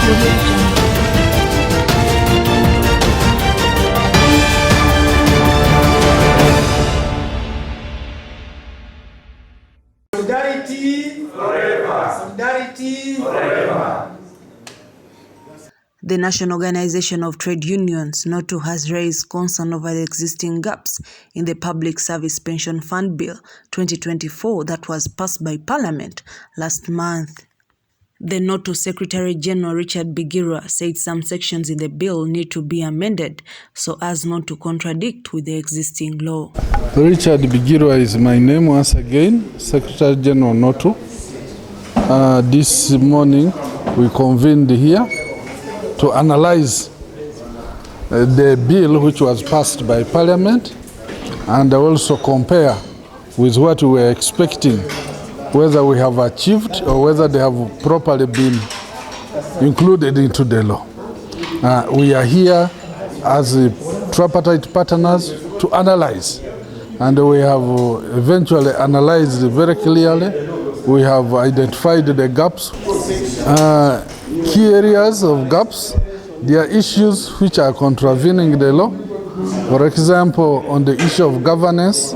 Solidarity forever. Solidarity forever. The National Organization of Trade Unions, NOTU, has raised concern over the existing gaps in the Public Service Pension Fund Bill 2024 that was passed by Parliament last month. The NOTU Secretary General Richard Bigirwa said some sections in the bill need to be amended so as not to contradict with the existing law. Richard Bigirwa is my name once again, Secretary General NOTU. This morning we convened here to analyze the bill which was passed by Parliament and also compare with what we were expecting, whether we have achieved or whether they have properly been included into the law. We are here as tripartite partners to analyze, and we have eventually analyzed very clearly. We have identified the gaps. Key areas of gaps, there are issues which are contravening the law. For example, on the issue of governance,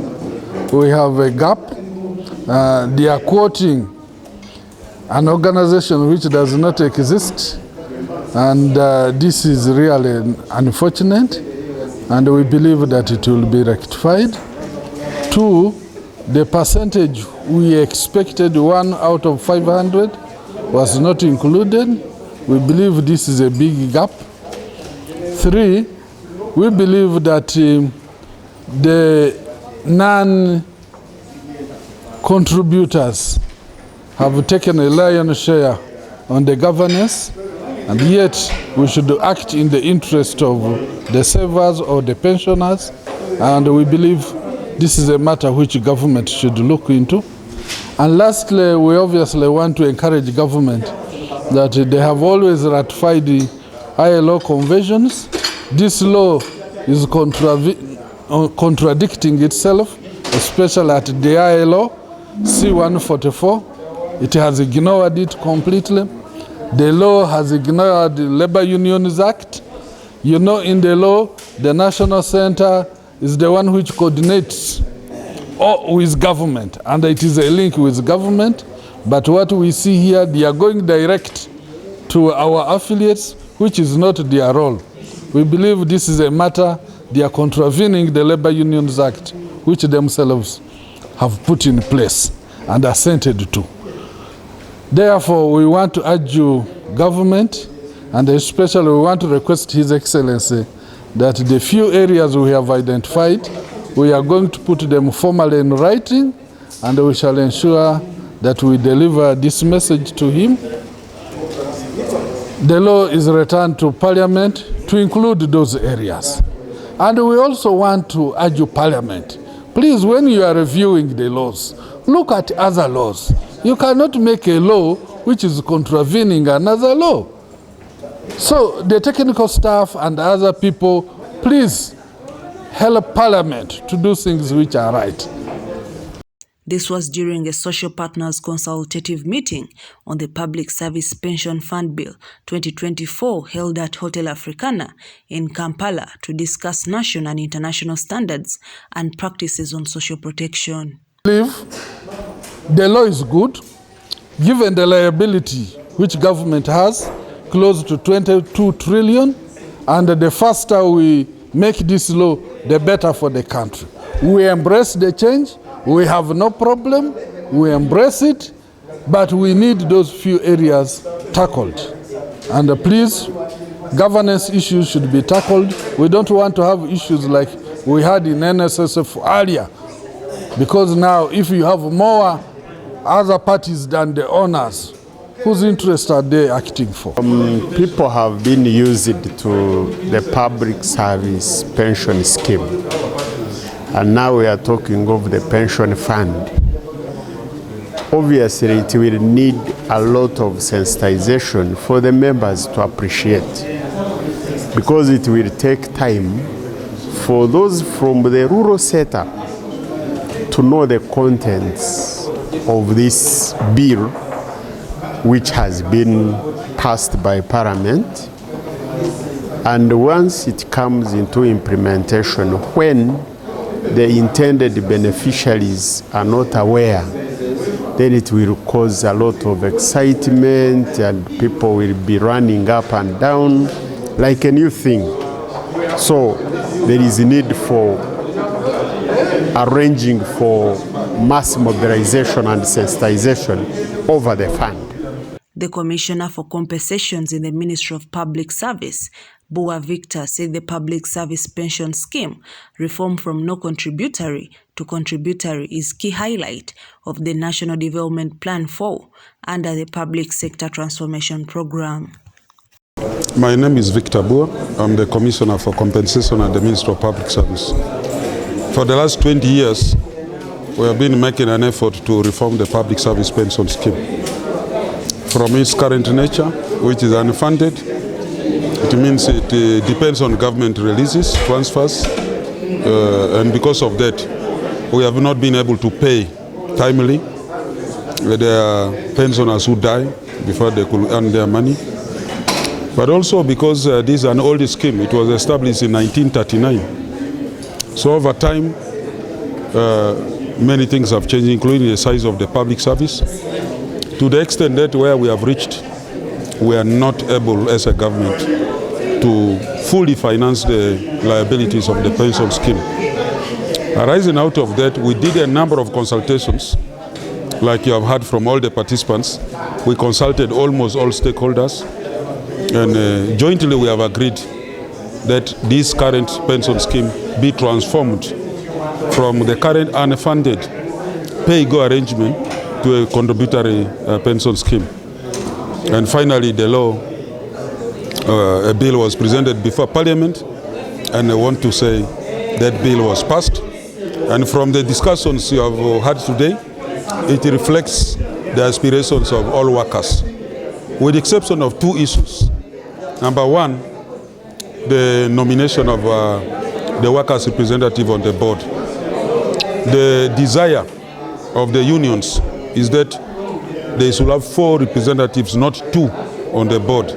we have a gap. They are quoting an organization which does not exist, and this is really unfortunate, and we believe that it will be rectified. 2, the percentage we expected, 1 out of 500, was not included. We believe this is a big gap. 3, we believe that the non-contributors have taken a lion's share on the governance, and yet we should act in the interest of the savers or the pensioners, and we believe this is a matter which government should look into. And lastly, we obviously want to encourage government that they have always ratified the ILO conventions. This law is contradicting itself, especially at the ILO C-144. It has ignored it completely. The law has ignored the Labor Unions Act. You know, in the law, the National Center is the one which coordinates with government, and it is a link with government. But what we see here, they are going direct to our affiliates, which is not their role. We believe this is a matter they are contravening the Labor Unions Act, which themselves have put in place and assented to. Therefore, we want to urge you, government, and especially we want to request His Excellency that the few areas we have identified, we are going to put them formally in writing, and we shall ensure that we deliver this message to him. The law is returned to Parliament to include those areas. And we also want to urge Parliament, please, when you are reviewing the laws, look at other laws. You cannot make a law which is contravening another law. So the technical staff and other people, please help Parliament to do things which are right. This was during a social partners consultative meeting on the Public Service Pension Fund Bill 2024 held at Hotel Africana in Kampala to discuss national and international standards and practices on social protection. I believe the law is good, given the liability which government has, close to 22 trillion, and the faster we make this law, the better for the country. We embrace the change. We have no problem, we embrace it, but we need those few areas tackled. And please, governance issues should be tackled. We don't want to have issues like we had in NSSF earlier, because now if you have more other parties than the owners, whose interests are they acting for? People have been used to the public service pension scheme. And now we are talking of the pension fund. Obviously, it will need a lot of sensitization for the members to appreciate, because it will take time for those from the rural setup to know the contents of this bill which has been passed by Parliament. And once it comes into implementation, when the intended beneficiaries are not aware, then it will cause a lot of excitement and people will be running up and down like a new thing. So there is a need for arranging for mass mobilization and sensitization over the fund. The Commissioner for Compensations in the Ministry of Public Service, Bua Victor, said the Public Service Pension Scheme reform from no-contributory to contributory is key highlight of the National Development Plan 4 under the Public Sector Transformation Program. My name is Victor Bua. I'm the Commissioner for Compensation at the Ministry of Public Service. For the last 20 years, we have been making an effort to reform the Public Service Pension Scheme. From its current nature, which is unfunded, it means it depends on government releases, transfers, and because of that, we have not been able to pay timely. There are pensioners who die before they could earn their money. But also because this is an old scheme, it was established in 1939. So over time, many things have changed, including the size of the public service. To the extent that where we have reached, we are not able as a government to fully finance the liabilities of the pension scheme. Arising out of that, we did a number of consultations, like you have heard from all the participants. We consulted almost all stakeholders, and jointly we have agreed that this current pension scheme be transformed from the current unfunded pay-go arrangement to a contributory pension scheme. And finally, the law, a bill was presented before Parliament, and I want to say that bill was passed. And from the discussions you have had today, it reflects the aspirations of all workers, with the exception of two issues. Number one, the nomination of the workers' representative on the board. The desire of the unions is that they should have 4 representatives, not 2, on the board,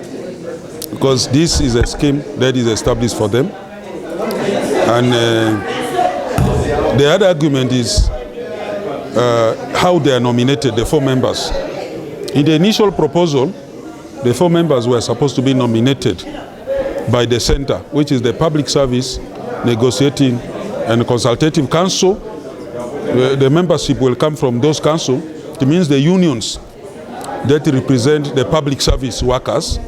because this is a scheme that is established for them. And the other argument is how they are nominated, the 4 members. In the initial proposal, the 4 members were supposed to be nominated by the Center, which is the Public Service Negotiating and Consultative Council. The membership will come from those councils. It means the unions that represent the public service workers,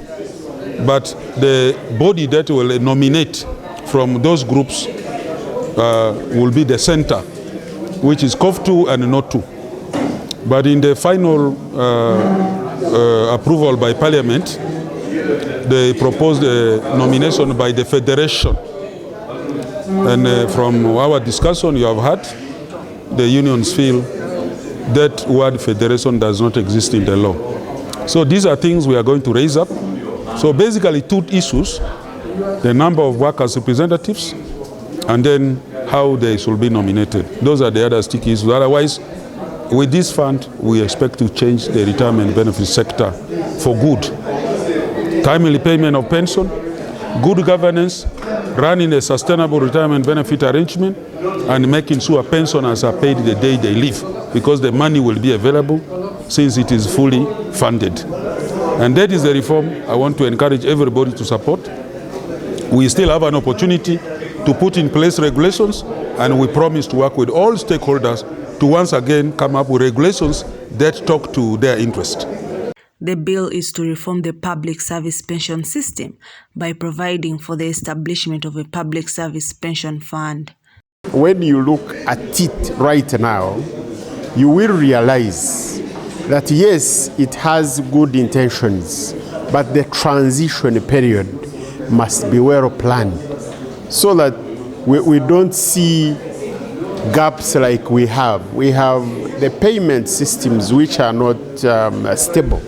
but the body that will nominate from those groups will be the Center, which is NOTU and NOTU. But in the final approval by Parliament, they proposed a nomination by the Federation. And from our discussion you have had, the unions feel that word federation does not exist in the law. So these are things we are going to raise up. So basically 2 issues, the number of workers' representatives, and then how they should be nominated. Those are the other sticky issues. Otherwise, with this fund, we expect to change the retirement benefit sector for good. Timely payment of pension, good governance, running a sustainable retirement benefit arrangement, and making sure pensioners are paid the day they leave, because the money will be available since it is fully funded. And that is the reform I want to encourage everybody to support. We still have an opportunity to put in place regulations, and we promise to work with all stakeholders to once again come up with regulations that talk to their interest. The bill is to reform the public service pension system by providing for the establishment of a public service pension fund. When you look at it right now, you will realize that yes, it has good intentions, but the transition period must be well planned so that we don't see gaps like we have. We have the payment systems which are not stable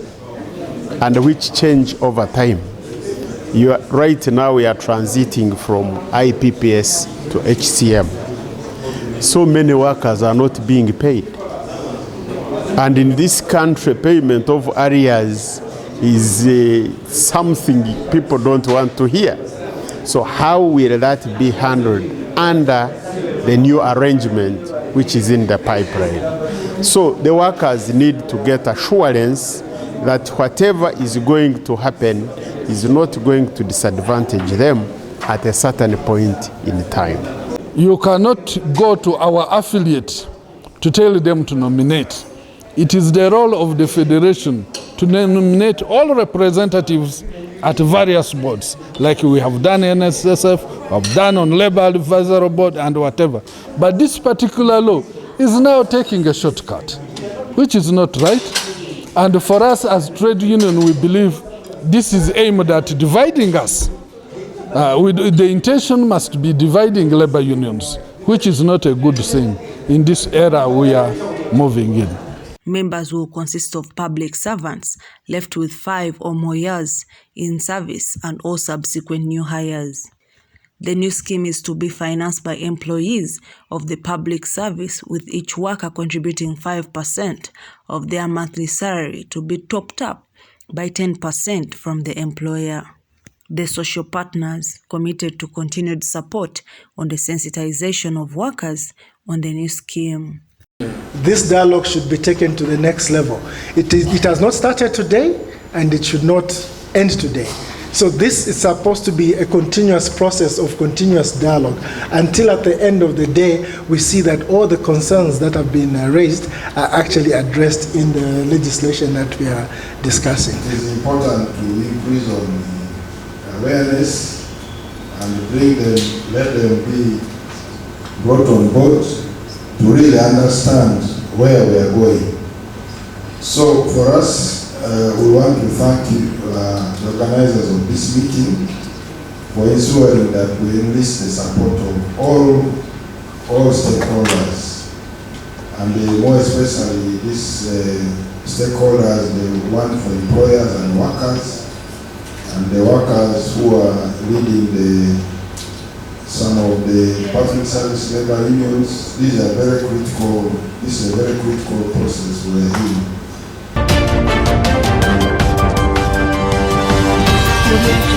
and which change over time. Right now we are transiting from IPPS to HCM. So many workers are not being paid. And in this country, payment of arrears is something people don't want to hear. So how will that be handled under the new arrangement which is in the pipeline? So the workers need to get assurance that whatever is going to happen is not going to disadvantage them at a certain point in time. You cannot go to our affiliate to tell them to nominate. It is the role of the federation to nominate all representatives at various boards, like we have done NSSF, have done on Labor Advisory Board and whatever. But this particular law is now taking a shortcut, which is not right. And for us as trade union, we believe this is aimed at dividing us. The intention must be dividing labor unions, which is not a good thing in this era we are moving in. Members will consist of public servants left with 5 or more years in service and all subsequent new hires. The new scheme is to be financed by employees of the public service, with each worker contributing 5% of their monthly salary to be topped up by 10% from the employer. The social partners committed to continued support on the sensitization of workers on the new scheme. This dialogue should be taken to the next level. It has not started today, and it should not end today. So this is supposed to be a continuous process of continuous dialogue until at the end of the day we see that all the concerns that have been raised are actually addressed in the legislation that we are discussing. It is important to increase on awareness and bring them, let them be brought on board to really understand where we are going. So for us, we want to thank the organizers of this meeting for ensuring that we enlist the support of all stakeholders, and more especially these stakeholders, the one for employers and workers, and the workers who are leading some of the public service labor unions. These are very critical. This is a very critical process we are in.